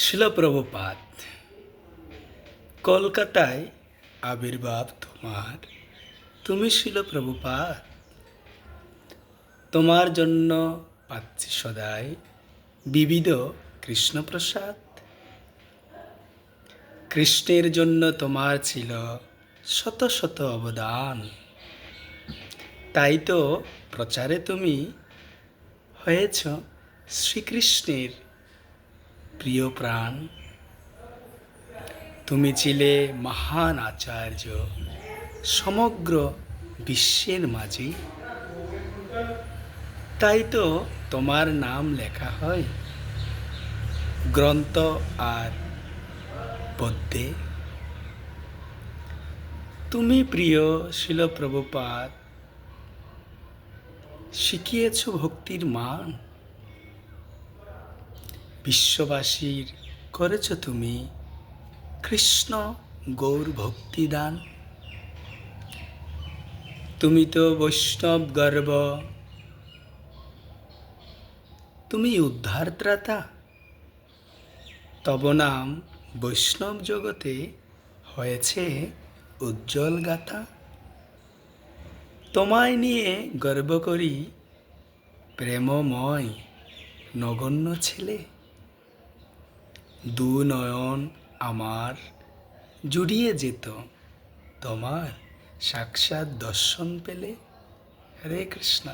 শিল প্রভুপাদ, কলকাতায় আবির্ভাব তোমার। তুমি শিল প্রভুপাদ, তোমার জন্য পাচ্ছি সদাই বিবিধ কৃষ্ণপ্রসাদ। কৃষ্ণের জন্য তোমার ছিল শত শত অবদান, তাই তো প্রচারে তুমি হয়েছ শ্রীকৃষ্ণের প্রিয় প্রাণ। তুমি ছিলে মহান আচার্য সমগ্র বিশ্বের মাঝে, তাই তো তোমার নাম লেখা হয় গ্রন্থ আর পদ্যে। তুমি প্রিয় শিল প্রভুপাদ, শিখিয়েছ ভক্তির মান। বিশ্ববাসীর করেছ তুমি কৃষ্ণ গৌর ভক্তিদান। তুমি তো বৈষ্ণব গর্ব, তুমি উদ্ধারত্রাতা। তব নাম বৈষ্ণব জগতে হয়েছে উজ্জ্বল গাথা। তোমায় নিয়ে গর্ব করি প্রেমময় নগণ্য ছেলে। দু নয়ন আমার জুড়িয়ে যেত তোমার সাক্ষাৎ দর্শন পেলে। হরে কৃষ্ণ।